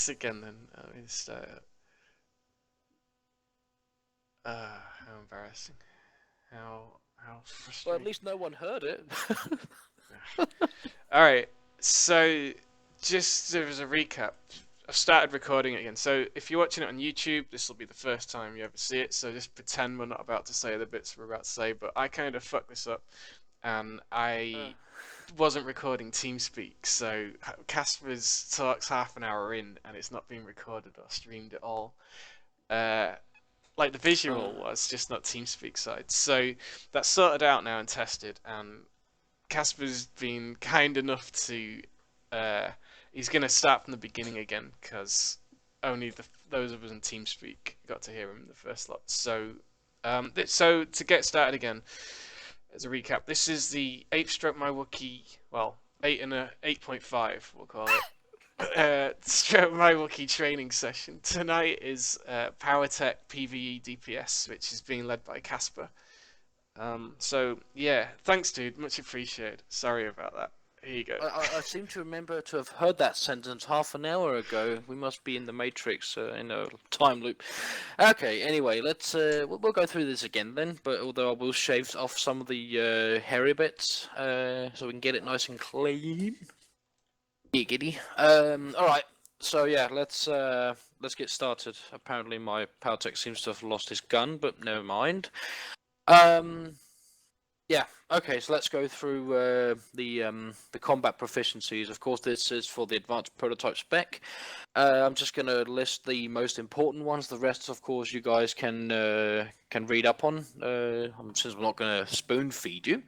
this again then. It's how embarrassing. How Well, at frustrating. least no one heard it. Alright, so just as a recap, I've started recording it again. So if you're watching it on YouTube, this will be the first time you ever see it. So just pretend we're not about to say the bits we're about to say. But I kind of fucked this up, and I wasn't recording TeamSpeak. So Casper's talks half an hour in, and it's not being recorded or streamed at all. Uh, like the visual was, just not TeamSpeak side. So that's sorted out now and tested, and Casper's been kind enough to. He's going to start from the beginning again because only those of us in TeamSpeak got to hear him in the first lot. So, so to get started again, as a recap, this is the 8-stroke my Wookie. Well, 8.5, we'll call it. Stroke my Wookie training session. Tonight is Powertech PvE DPS, which is being led by Casper. So yeah, thanks, dude. Much appreciated. Sorry about that. Here you go. I seem to remember to have heard that sentence half an hour ago. We must be in the Matrix, in a time loop. Okay, anyway, let's we'll go through this again then. But although I will shave off some of the hairy bits, so we can get it nice and clean. Giggity. All right. So yeah, let's get started. Apparently, my Powtech seems to have lost his gun, but never mind. Yeah. Okay. So let's go through the combat proficiencies. Of course, this is for the advanced prototype spec. I'm just gonna list the most important ones. The rest, of course, you guys can read up on. Since we're not gonna spoon feed you.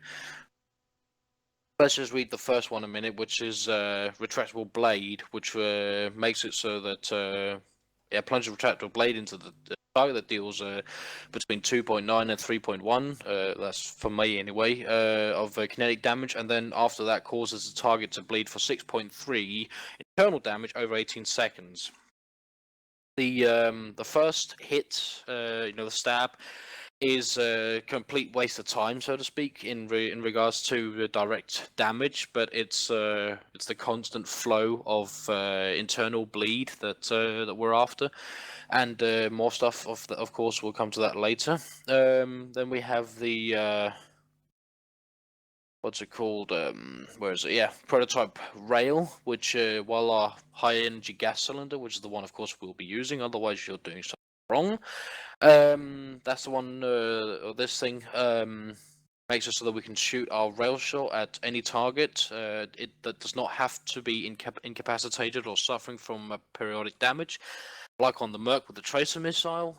Let's just read the first one a minute, which is retractable blade, which makes it so that plunge a retractable blade into the target that deals between 2.9 and 3.1. That's for me anyway, of kinetic damage, and then after that causes the target to bleed for 6.3 internal damage over 18 seconds. The first hit, the stab, is a complete waste of time, so to speak, in regards to direct damage. But it's the constant flow of internal bleed that we're after, and more stuff. Of course, we'll come to that later. Then we have the what's it called? Where is it? Yeah, prototype rail, which while our high energy gas cylinder, which is the one, of course, we'll be using. Otherwise, you're doing something wrong. That's the one. This thing makes it so that we can shoot our rail shot at any target. That does not have to be incapacitated or suffering from periodic damage. Like on the Merc with the Tracer missile,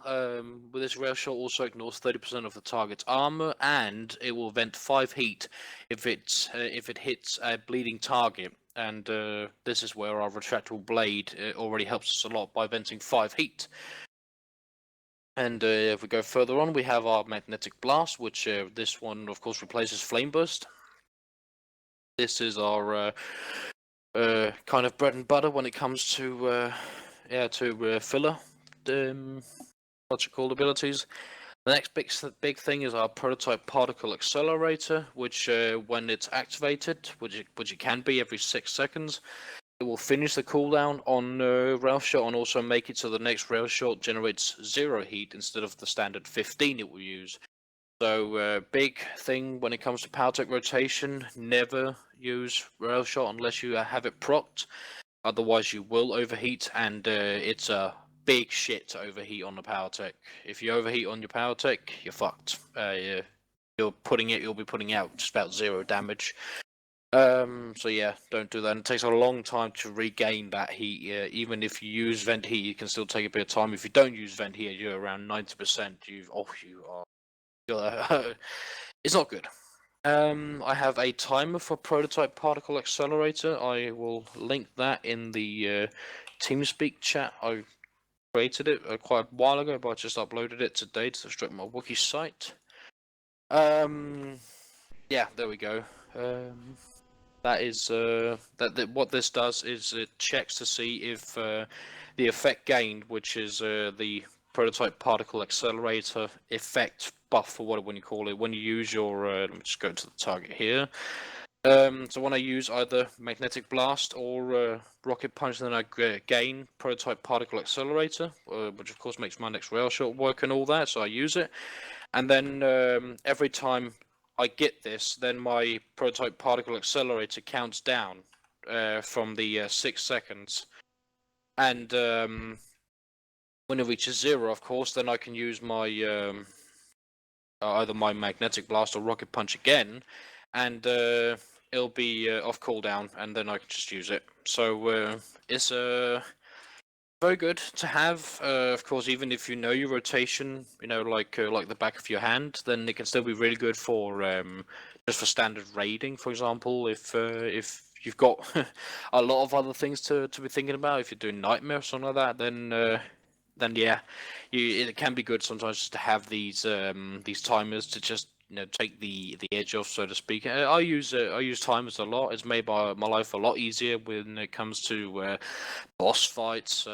with this rail shot also ignores 30% of the target's armor, and it will vent 5 heat if it hits a bleeding target. And this is where our retractable blade already helps us a lot by venting 5 heat. And if we go further on, we have our magnetic blast, which this one, of course, replaces flame burst. This is our kind of bread and butter when it comes to filler. What's it called? Abilities. The next big thing is our prototype Particle Accelerator, which when it's activated, which it can be every 6 seconds, it will finish the cooldown on rail shot and also make it so the next rail shot generates 0 heat instead of the standard 15 it will use. So big thing when it comes to Powtech rotation: never use rail shot unless you have it procced. Otherwise, you will overheat, and it's a big shit to overheat on the Powtech. If you overheat on your Powtech, you're fucked. You'll be putting out just about 0 damage. So yeah, don't do that. And it takes a long time to regain that heat. Even if you use vent heat, you can still take a bit of time. If you don't use vent heat, you're around 90%. It's not good. I have a timer for prototype Particle Accelerator. I will link that in the TeamSpeak chat. I created it quite a while ago, but I just uploaded it today to straight my Wookie site. Yeah, there we go. That is what this does is it checks to see if the effect gained, which is the prototype Particle Accelerator effect buff, or when you call it, when you use your let me just go to the target here. So when I use either Magnetic Blast or Rocket Punch, then I gain Prototype Particle Accelerator, which of course makes my next rail shot work and all that, so I use it. And then every time I get this, then my Prototype Particle Accelerator counts down from the 6 seconds. And when it reaches 0, of course, then I can use my either my Magnetic Blast or Rocket Punch again, and it'll be off cooldown, and then I can just use it. So it's very good to have. Of course, even if you know your rotation, like the back of your hand, then it can still be really good for just for standard raiding, for example. If you've got a lot of other things to be thinking about, if you're doing nightmare or something like that, then yeah, it can be good sometimes just to have these timers to just take the edge off, so to speak. I use timers a lot. It's made my life a lot easier when it comes to boss fights.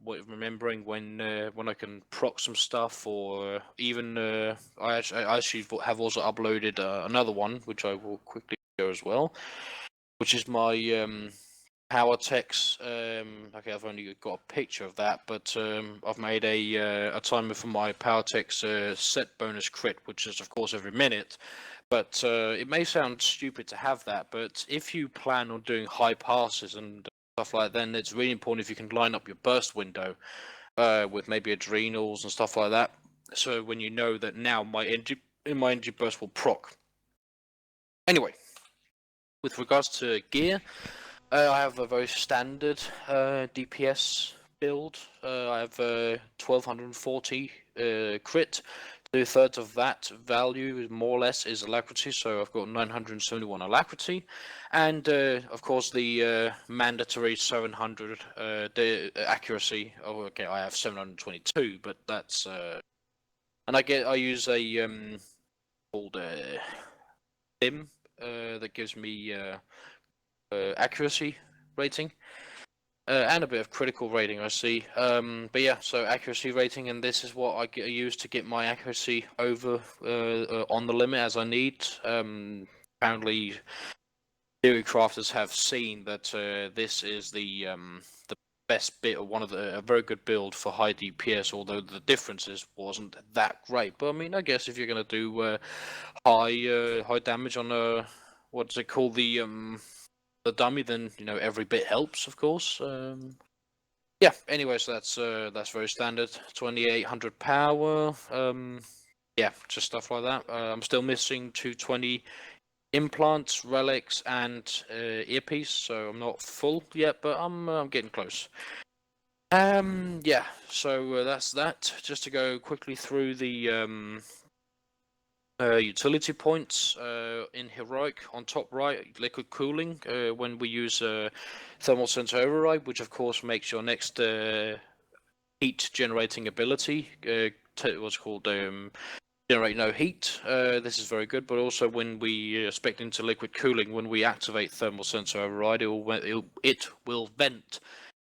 Remembering when I can proc some stuff, or even I actually have also uploaded another one, which I will quickly show as well, which is my Powertech's. Okay, I've only got a picture of that, but I've made a timer for my Powertech's set bonus crit, which is of course every minute. But it may sound stupid to have that, but if you plan on doing high passes and stuff like that, then it's really important if you can line up your burst window with maybe adrenals and stuff like that. So when you know that now my energy burst will proc. Anyway, with regards to gear, I have a very standard DPS build. I have 1240 crit. 2/3 of that value, more or less, is alacrity, so I've got 971 alacrity. And, of course, the mandatory 700 accuracy. Oh, okay, I have 722, but that's... And I use a called BIM that gives me accuracy rating. And a bit of critical rating, I see. But yeah, so accuracy rating, and this is what I use to get my accuracy over on the limit as I need. Apparently, theory crafters have seen that this is the best bit, or one of a very good build for high DPS. Although the differences wasn't that great, but I mean, I guess if you're gonna do high damage on what's it called, the dummy, then every bit helps, of course. Yeah. Anyway, so that's very standard. 2800 power. Yeah, just stuff like that. I'm still missing 220 implants, relics, and earpiece, so I'm not full yet, but I'm getting close. Yeah. So that's that. Just to go quickly through the utility points in heroic. On top right, liquid cooling when we use thermal sensor override, which of course makes your next heat generating ability what's called generate no heat. This is very good, but also when we spec into liquid cooling, when we activate thermal sensor override, it will vent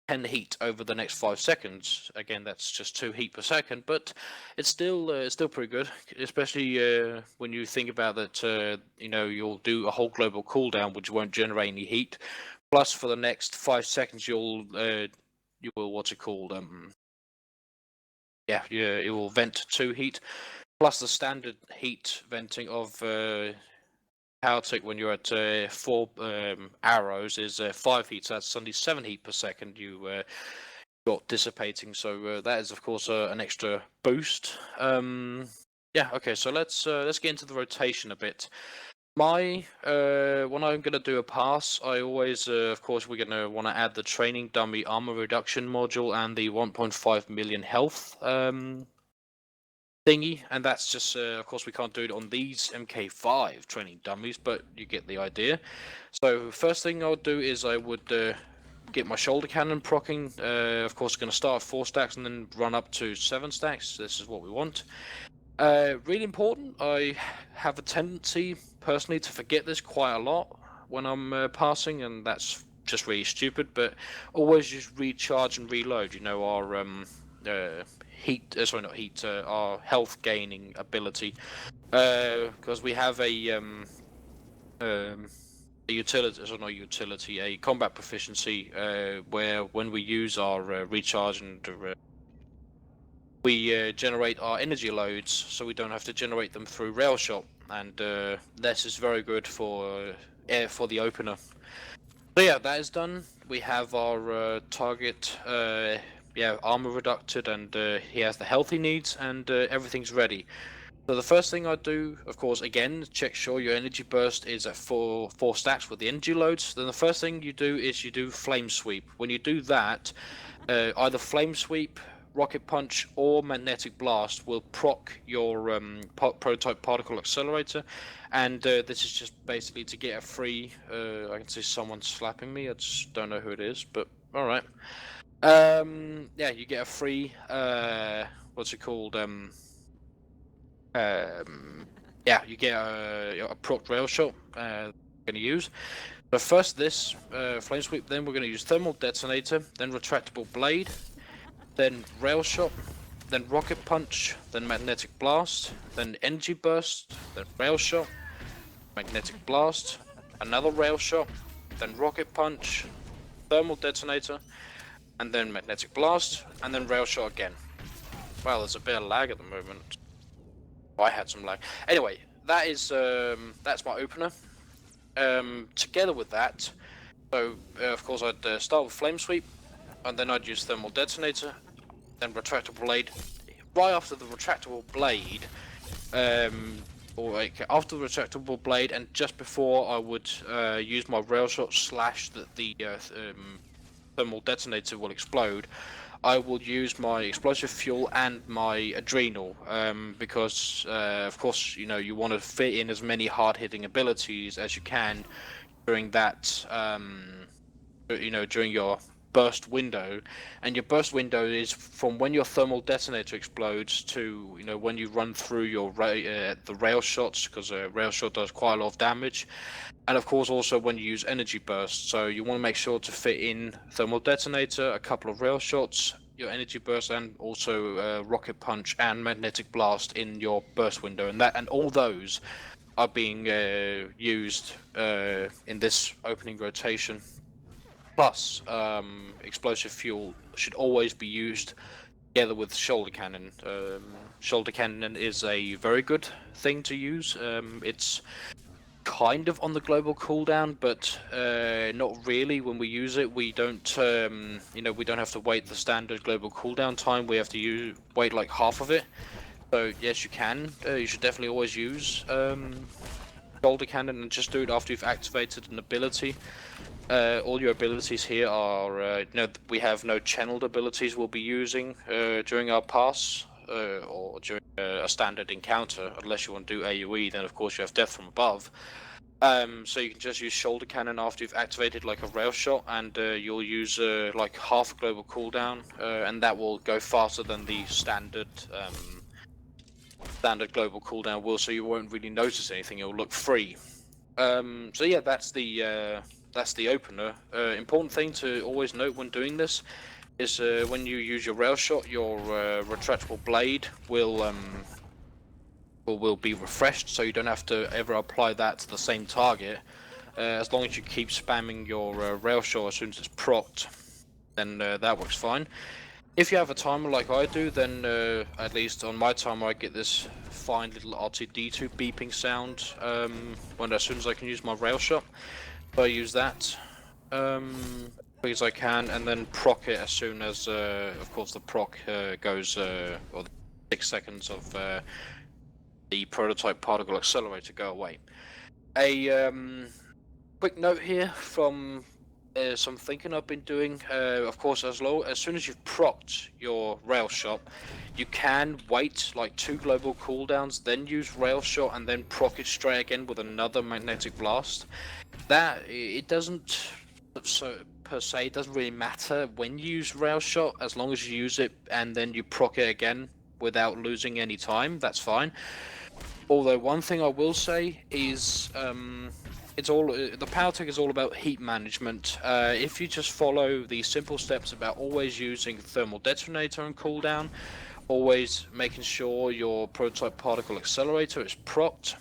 10 heat over the next 5 seconds. Again, that's just 2 heat per second, but it's still pretty good, especially when you think about that. You'll do a whole global cooldown, which won't generate any heat. Plus, for the next 5 seconds, you will what's it called? It will vent 2 heat. Plus the standard heat venting of Powertech when you're at 4 arrows is 5 heat, so that's only 7 heat per second you got dissipating. So that is of course an extra boost. Yeah, okay, so let's get into the rotation a bit. When I'm gonna do a pass, I always, of course, we're gonna want to add the training dummy armor reduction module and the 1.5 million health thingy, and that's just, of course, we can't do it on these MK5 training dummies, but you get the idea. So first thing I would do is I would get my shoulder cannon procking. Of course, going to start at 4 stacks and then run up to 7 stacks. This is what we want. Really important. I have a tendency, personally, to forget this quite a lot when I'm passing, and that's just really stupid. But always just recharge and reload. Our our health gaining ability, because we have a a utility, or not utility, a combat proficiency, where when we use our recharge and we generate our energy loads, so we don't have to generate them through rail shot, and this is very good for the opener. So yeah, that is done. We have our target, armor reducted, and he has the health he needs, and everything's ready. So the first thing I do, of course, again, check sure your energy burst is at four stacks with the energy loads. Then the first thing you do is you do flame sweep. When you do that, either flame sweep, rocket punch, or magnetic blast will proc your prototype particle accelerator, and this is just basically to get a free. I can see someone slapping me. I just don't know who it is, but all right. Yeah, you get a free. What's it called? Yeah, you get a proc rail shot. Going to use. But first, this flame sweep. Then we're going to use thermal detonator. Then retractable blade. Then rail shot. Then rocket punch. Then magnetic blast. Then energy burst. Then rail shot. Magnetic blast. Another rail shot. Then rocket punch. Thermal detonator. And then magnetic blast. And then rail shot again. Wow, there's a bit of lag at the moment. I had some lag. Anyway, that is that's my opener. Together with that, so of course I'd start with flame sweep, and then I'd use thermal detonator, then retractable blade. Right after the retractable blade, or like after the retractable blade, and just before I would use my rail shot slash the thermal detonator will explode. I will use my explosive fuel and my adrenal, because of course you want to fit in as many hard-hitting abilities as you can during that during your burst window, and your burst window is from when your thermal detonator explodes to when you run through your the rail shots, because rail shot does quite a lot of damage. And of course also when you use energy burst, so you want to make sure to fit in thermal detonator, a couple of rail shots, your energy burst, and also rocket punch and magnetic blast in your burst window, and all those are being used in this opening rotation. Plus, explosive fuel should always be used together with shoulder cannon. Shoulder cannon is a very good thing to use. It's kind of on the global cooldown, but not really. When we use it, we don't we don't have to wait the standard global cooldown time. We have to wait like half of it. So yes, you can. You should definitely always use shoulder cannon, and just do it after you've activated an ability. All your abilities here are we have no channeled abilities we'll be using during our pass or during a standard encounter, unless you want to do AoE. Then of course you have death from above. So you can just use shoulder cannon after you've activated like a rail shot, and you'll use like half a global cooldown, and that will go faster than the standard global cooldown will, so you won't really notice anything. It'll look free. So yeah, that's the opener. Important thing to always note when doing this is when you use your rail shot, your retractable blade will be refreshed, so you don't have to ever apply that to the same target. As long as you keep spamming your rail shot as soon as it's procced, then that works fine. If you have a timer like I do, then at least on my timer I get this fine little R2D2 beeping sound as soon as I can use my rail shot. So I use that quick as I can, and then proc it as soon as of course the proc goes, or the 6 seconds of the prototype particle accelerator go away. A quick note here from some thinking I've been doing. Of course, as soon as you've procced your rail shot, you can wait like 2 global cooldowns, then use rail shot, and then proc it straight again with another magnetic blast. That it doesn't per se, it doesn't really matter when you use rail shot, as long as you use it and then you proc it again without losing any time. That's fine. Although one thing I will say is the Powertech is all about heat management. If you just follow the simple steps about always using thermal detonator and cooldown, always making sure your prototype particle accelerator is procced,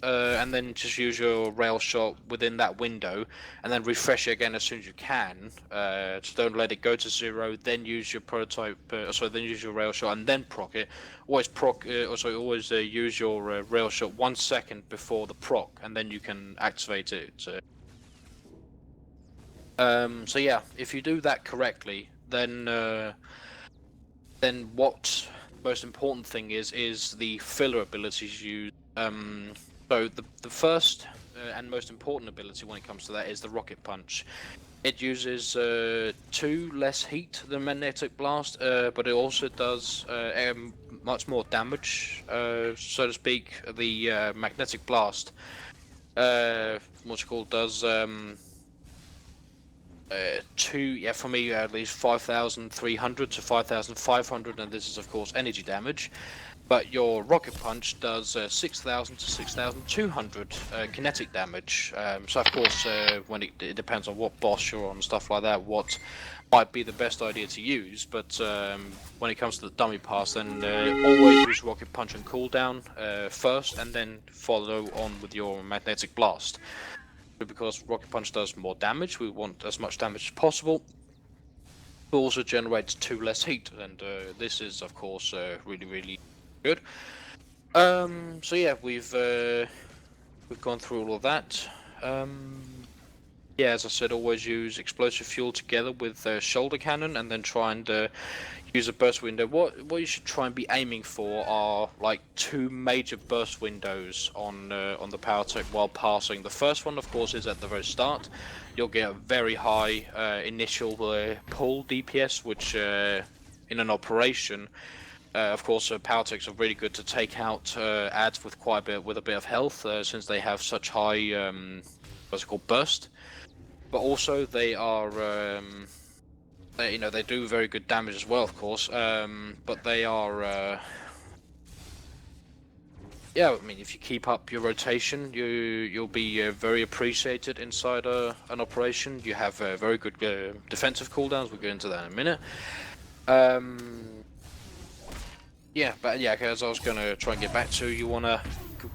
and then just use your rail shot within that window, and then refresh it again as soon as you can. So don't let it go to 0. Then use your prototype. Then use your rail shot and then proc it. Always always use your rail shot 1 second before the proc, and then you can activate it. So yeah, if you do that correctly, then what most important thing is the filler abilities you use. So the first and most important ability when it comes to that is the rocket punch. It uses 2 less heat than magnetic blast, but it also does much more damage, so to speak. The magnetic blast, what's it called, does for me at least 5,300 to 5,500, and this is of course energy damage. But your rocket punch does 6,000 to 6,200 kinetic damage. So of course, when it depends on what boss you're on and stuff like that, what might be the best idea to use. But when it comes to the dummy pass, then always use rocket punch and cooldown first, and then follow on with your magnetic blast. Because rocket punch does more damage, we want as much damage as possible. It also generates 2 less heat, and this is of course really good. So yeah, we've gone through all of that. Yeah, as I said, always use explosive fuel together with shoulder cannon, and then try and use a burst window. What you should try and be aiming for are like 2 major burst windows on the Powertech while passing. The first one, of course, is at the very start. You'll get a very high initial pull DPS, which in an operation. Of course, Powertechs are really good to take out ads with a bit of health, since they have such high what's it called, burst. But also they are they do very good damage as well, of course. But they are yeah, I mean, if you keep up your rotation, you'll be very appreciated inside an operation. You have very good defensive cooldowns. We'll go into that in a minute. Yeah, but yeah, as I was going to try and get back to, you want to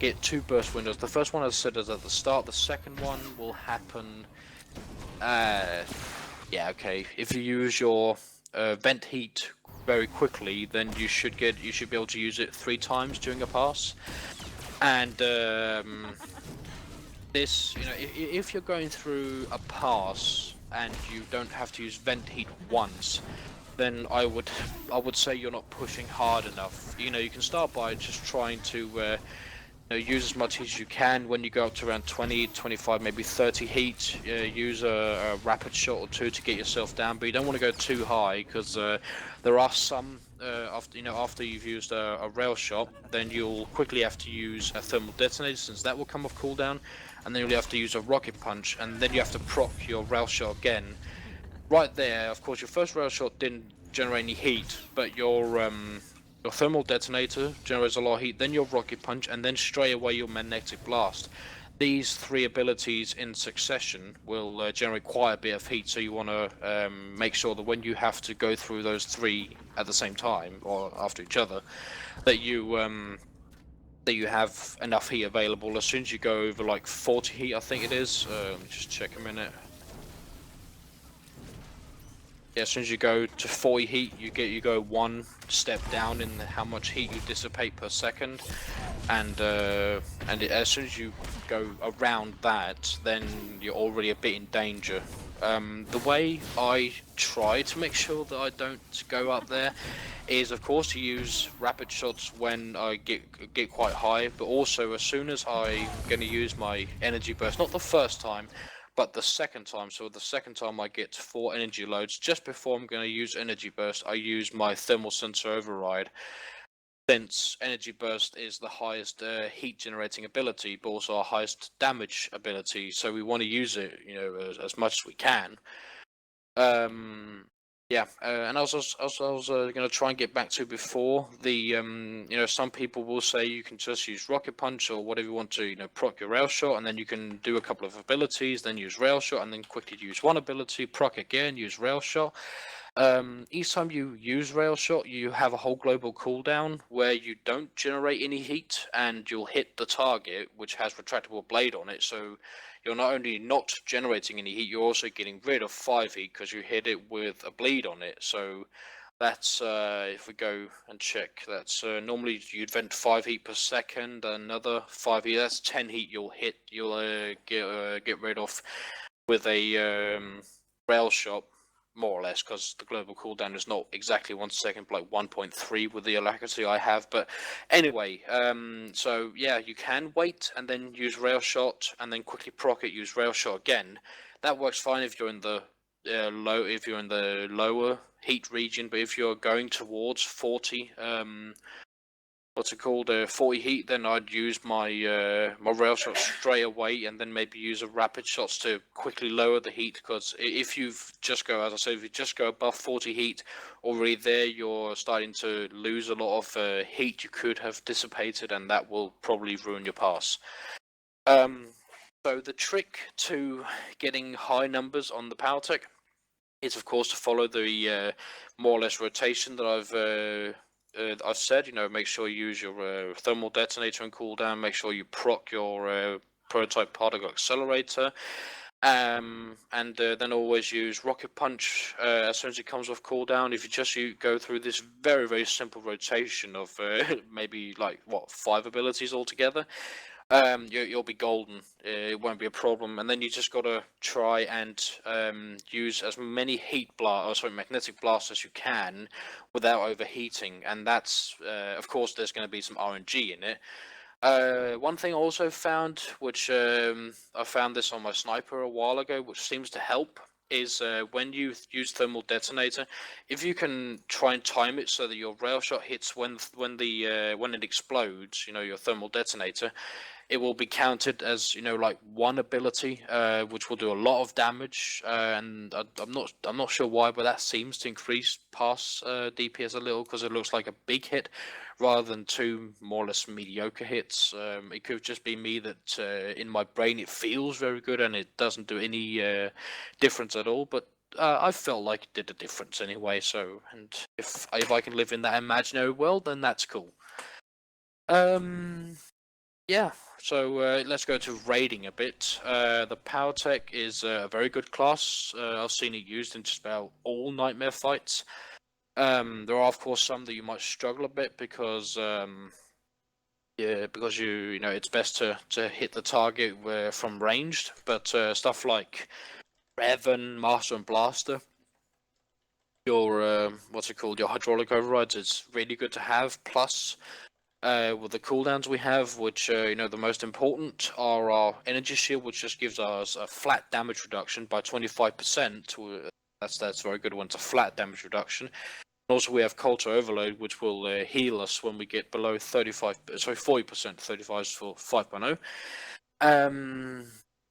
get 2 burst windows. The first one, as I said, is at the start. The second one will happen... yeah, okay. If you use your vent heat very quickly, then you should be able to use it 3 times during a pass. And this, if you're going through a pass and you don't have to use vent heat once, then I would say you're not pushing hard enough. You can start by just trying to use as much heat as you can. When you go up to around 20, 25, maybe 30 heat, use a rapid shot or 2 to get yourself down. But you don't want to go too high, because there are some after you've used a rail shot, then you'll quickly have to use a thermal detonator, since that will come off cooldown, and then you'll have to use a rocket punch, and then you have to proc your rail shot again. Right there, of course, your first rail shot didn't generate any heat, but your thermal detonator generates a lot of heat, then your rocket punch, and then straight away your magnetic blast. These 3 abilities in succession will generate quite a bit of heat, so you want to make sure that when you have to go through those 3 at the same time, or after each other, that you have enough heat available. As soon as you go over like 40 heat, I think it is, let me just check a minute. Yeah, as soon as you go to 40 heat, you go 1 step down in how much heat you dissipate per second, and as soon as you go around that, then you're already a bit in danger. The way I try to make sure that I don't go up there is, of course, to use rapid shots when I get quite high, but also as soon as I'm going to use my energy burst, not the first time, but the second time. So the second time I get 4 energy loads, just before I'm going to use energy burst, I use my thermal sensor override. Since energy burst is the highest heat generating ability, but also our highest damage ability, so we want to use it, as much as we can. Yeah, and I was going to try and get back to before the some people will say you can just use rocket punch or whatever you want to, proc your rail shot, and then you can do a couple of abilities, then use rail shot, and then quickly use one ability, proc again, use rail shot. Each time you use rail shot, you have a whole global cooldown where you don't generate any heat, and you'll hit the target, which has retractable blade on it. So you're not only not generating any heat, you're also getting rid of 5 heat because you hit it with a bleed on it. So that's if we go and check, that's normally you'd vent 5 heat per second, another 5 heat. That's 10 heat you'll get rid of with a rail shot, more or less, because the global cooldown is not exactly 1 second, but like 1.3 with the alacrity I have. But anyway, so yeah, you can wait and then use rail shot, and then quickly proc it, use rail shot again. That works fine if you're in the if you're in the lower heat region, but if you're going towards 40 what's it called, 40 heat, then I'd use my my rail shot straight away, and then maybe use a rapid shots to quickly lower the heat. Because if you just go, as I said, if you just go above 40 heat, already there you're starting to lose a lot of heat you could have dissipated, and that will probably ruin your pass. So the trick to getting high numbers on the Powertech is, of course, to follow the more or less rotation that I've said. You know, make sure you use your thermal detonator and cooldown. Make sure you proc your prototype particle accelerator, and then always use rocket punch as soon as it comes off cooldown. If you go through this very, very simple rotation of maybe like 5 abilities altogether, you'll be golden. It won't be a problem. And then you just gotta try and use as many magnetic blasts as you can without overheating. And that's, of course, there's going to be some RNG in it. One thing I also found, which I found this on my sniper a while ago, which seems to help, is when you use thermal detonator, if you can try and time it so that your rail shot hits when it explodes, you know, your thermal detonator, it will be counted as, you know, like one ability, which will do a lot of damage. And I'm not sure why, but that seems to increase pass DPS a little, because it looks like a big hit rather than 2 more or less mediocre hits. It could just be me that in my brain it feels very good and it doesn't do any difference at all. But I felt like it did a difference anyway. So, and if I can live in that imaginary world, then that's cool. Yeah, so let's go to raiding a bit. The Powertech is a very good class. I've seen it used in just about all nightmare fights. There are, of course, some that you might struggle a bit because you know, it's best to hit the target from ranged. But stuff like Revan, Master, and Blaster, your your hydraulic overrides is really good to have. Plus, with the cooldowns we have, which you know, the most important are our energy shield, which just gives us a flat damage reduction by 25%. That's a very good one. It's a flat damage reduction. Also, we have Culture Overload, which will heal us when we get below 40%. 35 is for 5.0.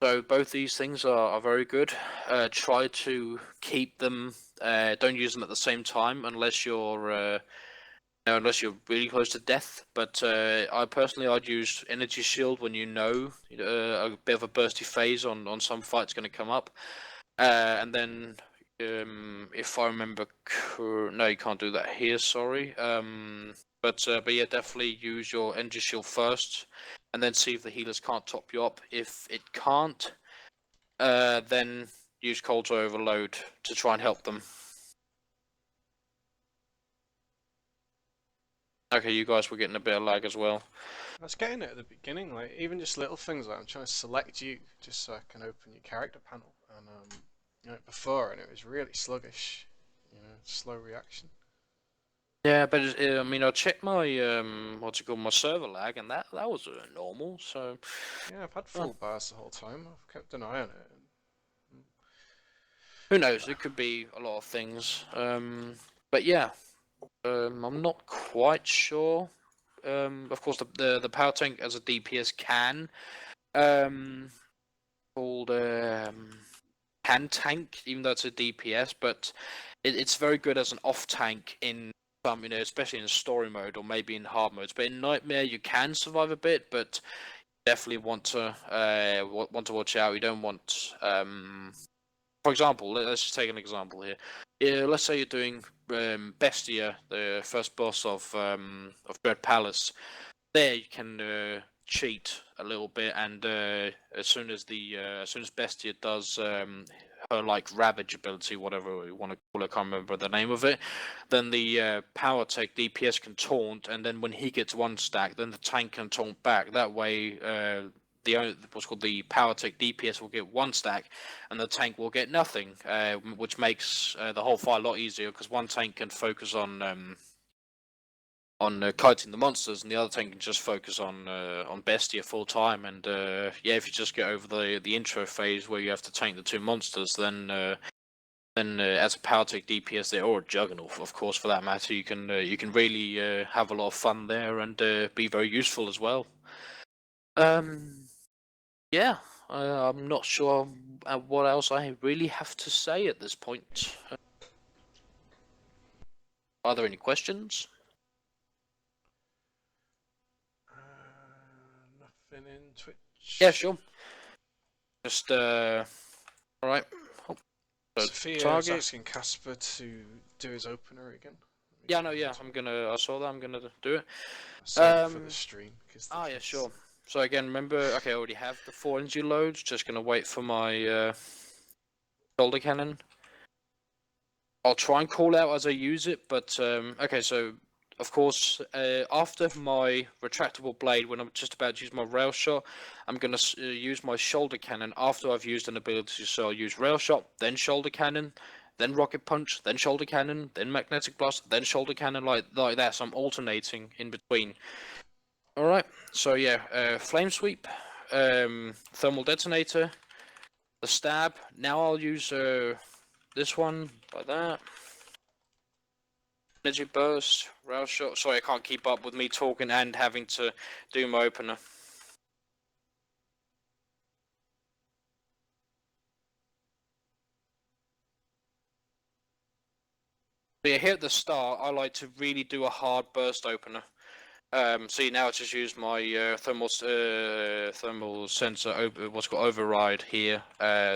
So both these things are very good. Try to keep them. Don't use them at the same time unless you're really close to death. But I'd use Energy Shield when you know a bit of a bursty phase on some fights going to come up, and then if I remember, no, you can't do that here. Sorry. But yeah, definitely use your Energy Shield first, and then see if the healers can't top you up. If it can't, then use Culture Overload to try and help them. Okay, you guys were getting a bit of lag as well. I was getting it at the beginning, like even just little things like I'm trying to select you just so I can open your character panel, and you know, before, and it was really sluggish, you know, slow reaction. Yeah, but I mean, I checked my my server lag, and that was normal. So Yeah, I've had full bars the whole time. I've kept an eye on it. who knows? It could be a lot of things. But yeah, I'm not quite sure. Of course, the power tank as a DPS can called can tank, even though it's a DPS, but it's very good as an off tank in some, you know, especially in story mode or maybe in hard modes. But in nightmare, you can survive a bit, but definitely want to watch out. You don't want For example, let's just take an example here. Let's say you're doing Bestia, the first boss of Dread Palace. There you can cheat a little bit, and as soon as Bestia does her like Ravage ability, whatever you want to call it, I can't remember the name of it, then the Powertech DPS can taunt, and then when he gets one stack, then the tank can taunt back. That way, what's called the Powertech DPS will get one stack, and the tank will get nothing, which makes the whole fight a lot easier because one tank can focus on kiting the monsters, and the other tank can just focus on Bestia full time. And yeah, if you just get over the intro phase where you have to tank the two monsters, then as a Powertech DPS there, or a Juggernaut, of course, for that matter, you can really have a lot of fun there and be very useful as well. Yeah, I'm not sure what else I really have to say at this point. Are there any questions? Nothing in Twitch. Yeah, sure. Just alright. Sophia is asking Casper to do his opener again. Yeah, no, yeah, I saw that, I'm gonna do it. For the stream. Yeah, sure. So again, remember, okay, I already have the 4 energy loads, just gonna wait for my shoulder cannon. I'll try and call out as I use it, but okay, so of course, after my retractable blade, when I'm just about to use my rail shot, I'm gonna use my shoulder cannon after I've used an ability. So I'll use rail shot, then shoulder cannon, then rocket punch, then shoulder cannon, then magnetic blast, then shoulder cannon, like that. So I'm alternating in between. All right. So yeah, flame sweep, thermal detonator, the stab. Now I'll use this one like that. Energy burst, rail shot. Sorry, I can't keep up with me talking and having to do my opener. But yeah, here at the start, I like to really do a hard burst opener. See, now I just use my thermal sensor, what's called override here,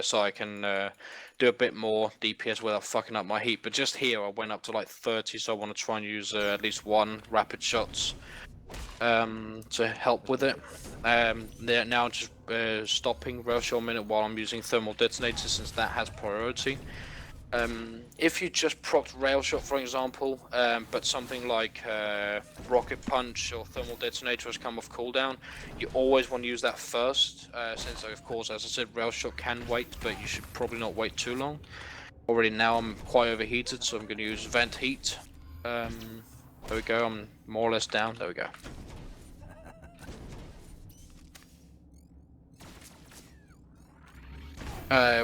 so I can do a bit more DPS without fucking up my heat. But just here, I went up to like 30, so I want to try and use at least one rapid shots to help with it. Now I'm just stopping rail shot a minute while I'm using thermal detonator, since that has priority. If you just procced rail shot, for example, but something like rocket punch or thermal detonator has come off cooldown, you always want to use that first, since of course, as I said, rail shot can wait, but you should probably not wait too long. Already now I'm quite overheated, so I'm going to use vent heat. There we go, I'm more or less down, there we go.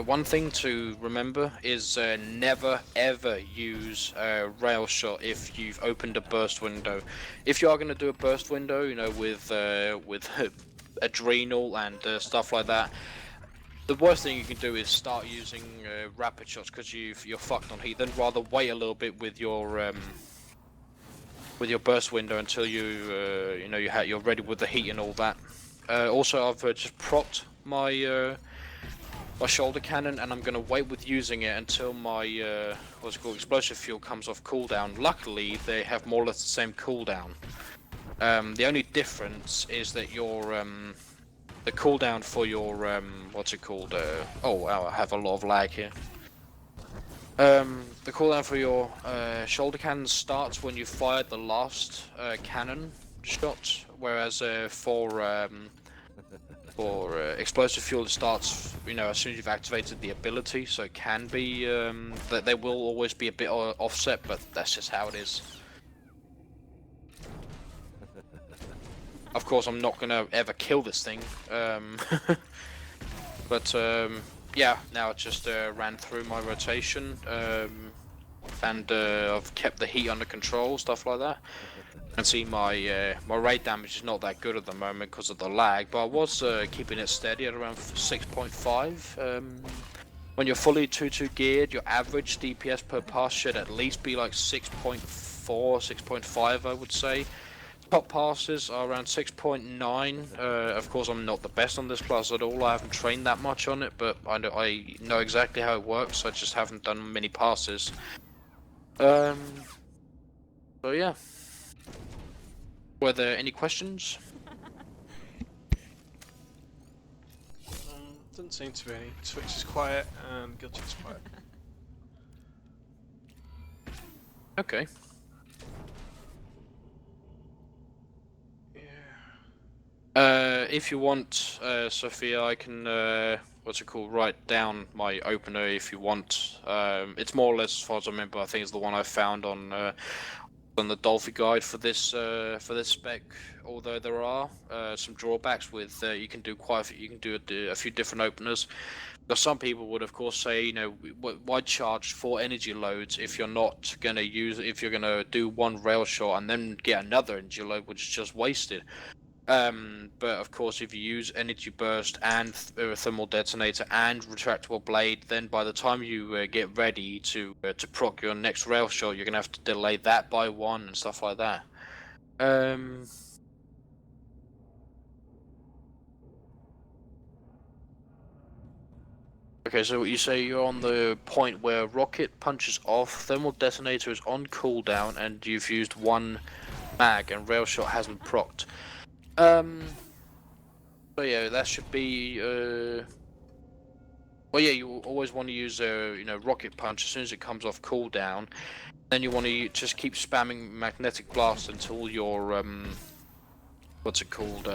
One thing to remember is never ever use rail shot if you've opened a burst window. If you are going to do a burst window, you know, with adrenal and stuff like that, the worst thing you can do is start using rapid shots because you're fucked on heat. Then rather wait a little bit with your burst window until you're ready with the heat and all that. Also, I've just propped my shoulder cannon, and I'm going to wait with using it until my what's it called, explosive fuel comes off cooldown. Luckily, they have more or less the same cooldown. The only difference is that your the cooldown for your what's it called? Oh wow, I have a lot of lag here. The cooldown for your shoulder cannon starts when you fired the last cannon shot, whereas for explosive fuel, it starts, as soon as you've activated the ability, so it can be that there will always be a bit offset, but that's just how it is. Of course, I'm not gonna ever kill this thing, but yeah, now it just ran through my rotation, and I've kept the heat under control, stuff like that. And see, my raid damage is not that good at the moment because of the lag, but I was keeping it steady at around 6.5. When you're fully 2-2 geared, your average DPS per pass should at least be like 6.4, 6.5, I would say. top passes are around 6.9. Of course, I'm not the best on this class at all. I haven't trained that much on it, but I know exactly how it works. I just haven't done many passes. So yeah. Were there any questions? Doesn't seem to be any. Twitch is quiet and Guildcheck's quiet. Okay. If you want, Sophia, I can, write down my opener if you want. It's more or less, as far as I remember, I think it's the one I found on the Dulfy guide for this spec. Although there are some drawbacks with, you can do a few different openers. Because some people would, of course, say, you know, why charge 4 energy loads if you're not going to if you're going to do one rail shot and then get another energy load, which is just wasted. But of course, if you use energy burst and thermal detonator and retractable blade, then by the time you get ready to proc your next rail shot, you're gonna have to delay that by 1 and stuff like that. Okay, so what you say, you're on the point where rocket punches off, thermal detonator is on cooldown, and you've used 1 mag, and rail shot hasn't procced. So yeah, that should be. Well, yeah, you always want to use rocket punch as soon as it comes off cooldown. Then you want to just keep spamming magnetic blast until your what's it called?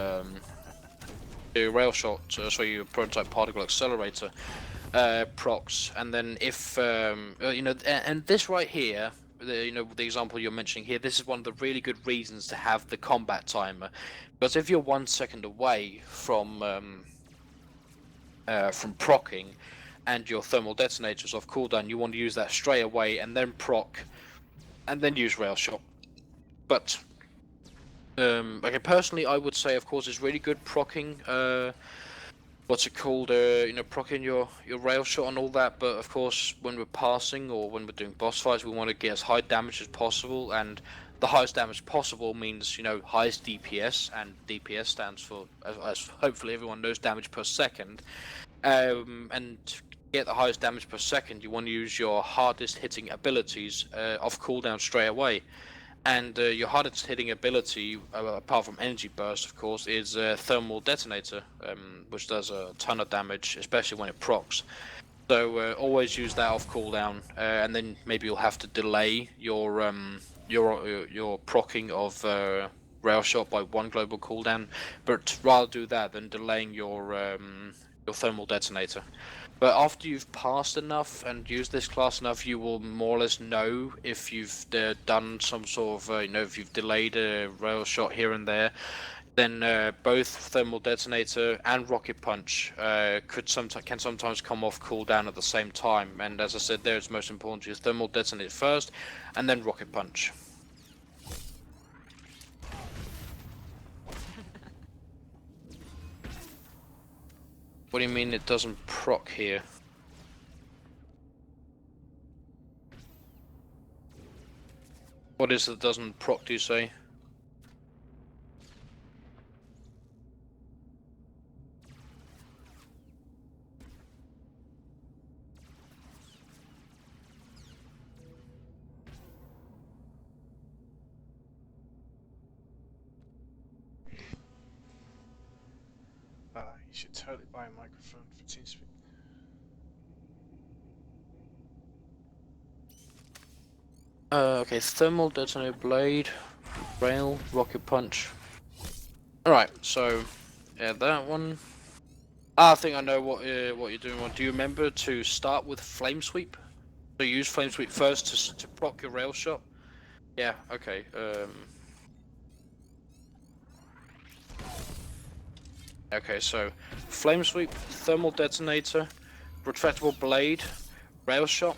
Your rail shot. So your prototype particle accelerator procs, and then if and this right here. The example you're mentioning here, this is one of the really good reasons to have the combat timer, because if you're 1 second away from proccing and your thermal detonators off cooldown, you want to use that straight away and then proc and then use rail shot. But okay, personally, I would say, of course, it's really good proccing proccing your rail shot and all that, but of course when we're passing or when we're doing boss fights, we want to get as high damage as possible, and the highest damage possible means, highest DPS, and DPS stands for, as hopefully everyone knows, damage per second. And to get the highest damage per second, you want to use your hardest hitting abilities off cooldown straight away. And your hardest hitting ability, apart from energy burst, of course, is thermal detonator, which does a ton of damage, especially when it procs. So always use that off cooldown, and then maybe you'll have to delay your proccing of rail shot by 1 global cooldown. But rather do that than delaying your thermal detonator. But after you've passed enough and used this class enough, you will more or less know if you've done some sort of, if you've delayed a rail shot here and there. Then both thermal detonator and rocket punch can sometimes come off cooldown at the same time. And as I said, there it's most important to use thermal detonator first, and then rocket punch. What do you mean it doesn't proc here? What is it that doesn't proc, do you say? You should totally buy a microphone for TeamSpeak. Okay, thermal detonator blade, rail, rocket punch. Alright, so yeah, that one. I think I know what you're doing. Do you remember to start with flame sweep? So use flame sweep first to proc your rail shot. Yeah. Okay. Okay, so flame sweep, thermal detonator, retractable blade, rail shot,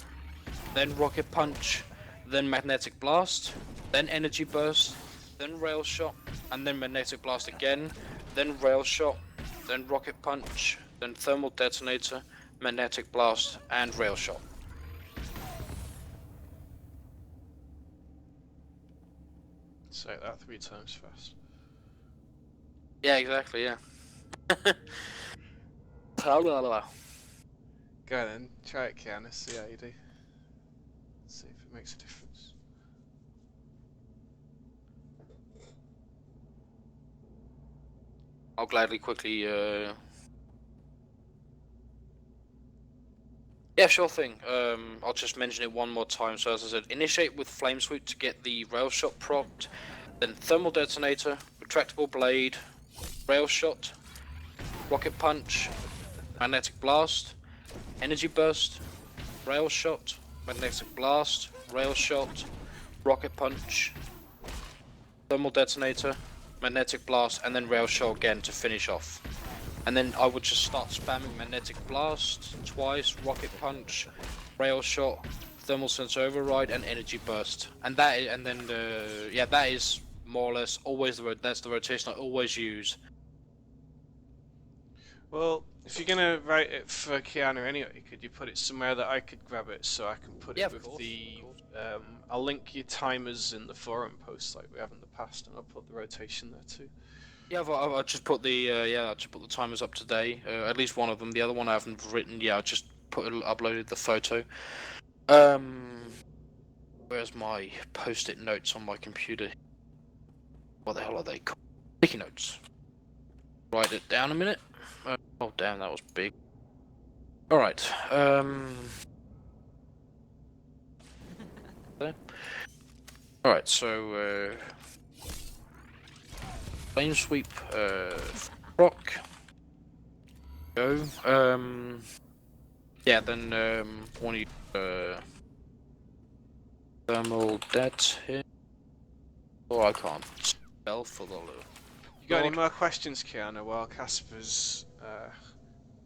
then rocket punch, then magnetic blast, then energy burst, then rail shot, and then magnetic blast again, then rail shot, then rocket punch, then thermal detonator, magnetic blast, and rail shot. Say that 3 times fast. Yeah, exactly, yeah. Blah, blah, blah. Go then, try it, Kiana, see how you do. See if it makes a difference. I'll gladly quickly, Yeah, sure thing. I'll just mention it one more time. So as I said, initiate with Flame Sweep to get the Rail Shot procced, then Thermal Detonator, Retractable Blade, Rail Shot, Rocket Punch, Magnetic Blast, Energy Burst, Rail Shot, Magnetic Blast, Rail Shot, Rocket Punch, Thermal Detonator, Magnetic Blast, and then Rail Shot again to finish off. And then I would just start spamming Magnetic Blast twice, Rocket Punch, Rail Shot, Thermal Sense Override, and Energy Burst. And that, yeah, that is more or less always that's the rotation I always use. Well, if you're gonna write it for Kiana anyway, could you put it somewhere that I could grab it so I can put Yeah, it of with course, the. of course. I'll link your timers in the forum post like we have in the past, and I'll put the rotation there too. Yeah, I'll just put the I just put the timers up today. At least one of them. The other one I haven't written. Yeah, I just uploaded the photo. Where's my post-it notes on my computer? What the hell are they called? Sticky notes. Write it down a minute. Oh damn, that was big. All right. There. All right. So flame sweep. Proc. Go. Yeah. Then one of you. Thermal det here. Oh, I can't spell for the. You got any more questions, Kiana, while Casper's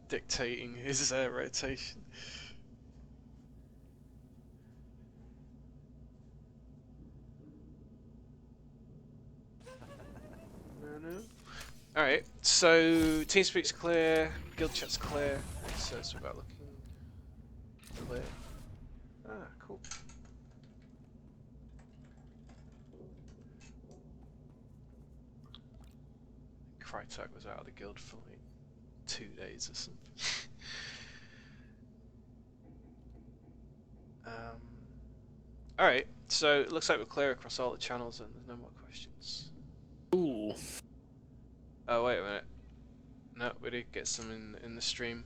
dictating his rotation? No. Alright, so TeamSpeak's clear, guild chat's clear, so it's about looking clear. Ah, cool. Crytek was out of the guild for like 2 days or something. Alright, so it looks like we're clear across all the channels and there's no more questions. Ooh. Oh, wait a minute. No, we did get some in the stream.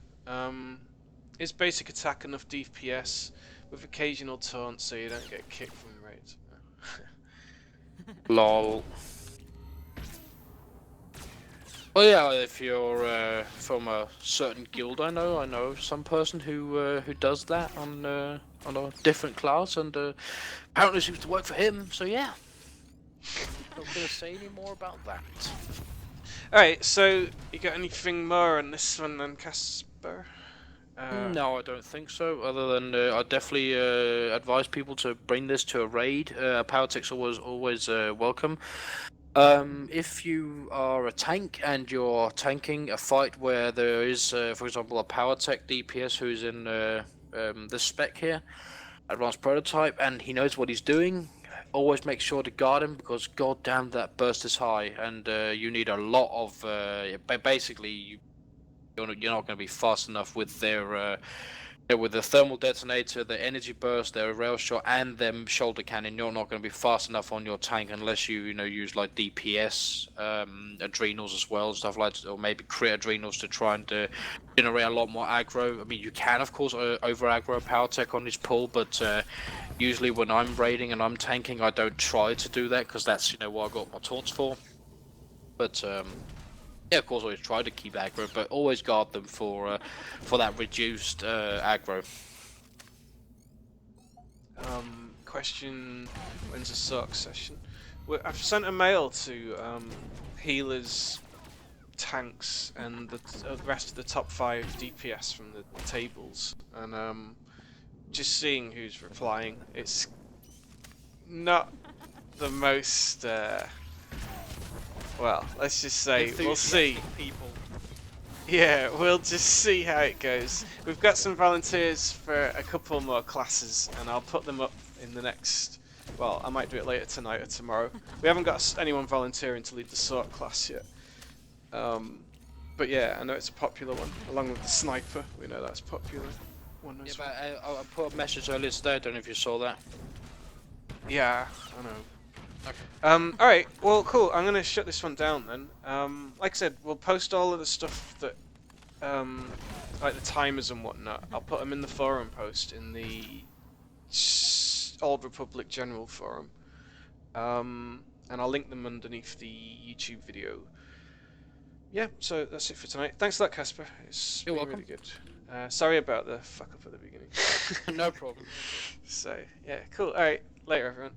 Is basic attack enough DPS with occasional taunt so you don't get kicked from the raids? Lol. Well, yeah, if you're from a certain guild, I know some person who does that on a different class, and apparently seems to work for him. So yeah, not gonna say any more about that. Alright, so you got anything more on this one then, Casper? No, I don't think so. Other than I definitely advise people to bring this to a raid. Powertech's always welcome. If you are a tank and you're tanking a fight where there is, for example, a Powertech DPS who's in this spec here, Advanced Prototype, and he knows what he's doing, always make sure to guard him because goddamn that burst is high, and you need a lot of. Basically, you're not going to be fast enough with their. With the thermal detonator, the energy burst, their rail shot, and them shoulder cannon, you're not going to be fast enough on your tank unless you use like DPS, adrenals as well, stuff like that, or maybe crit adrenals to try and generate a lot more aggro. I mean, you can of course over aggro Powertech on his pull, but usually when I'm raiding and I'm tanking, I don't try to do that because that's what I got my taunts for. But yeah, of course, always try to keep aggro, but always guard them for that reduced aggro. Question: when's the sock session? Well, I've sent a mail to healers, tanks, and the rest of the top 5 DPS from the tables, and just seeing who's replying. It's not the most. Well, let's just say we'll see. People. Yeah, we'll just see how it goes. We've got some volunteers for a couple more classes, and I'll put them up in the next Well, I might do it later tonight or tomorrow. We haven't got anyone volunteering to lead the sword class yet. But yeah, I know it's a popular one, along with the sniper. We know that's popular one Yeah, as but well. I put a message earlier today. I don't know if you saw that. Yeah, I know. Okay. Alright, well, cool. I'm gonna shut this one down then. Like I said, we'll post all of the stuff that, like the timers and whatnot. I'll put them in the forum post in the Old Republic General forum. And I'll link them underneath the YouTube video. Yeah, so that's it for tonight. Thanks a lot, Casper. It's You're been welcome. really good. Sorry about the fuck up at the beginning. No problem. So, yeah, cool. Alright, later everyone.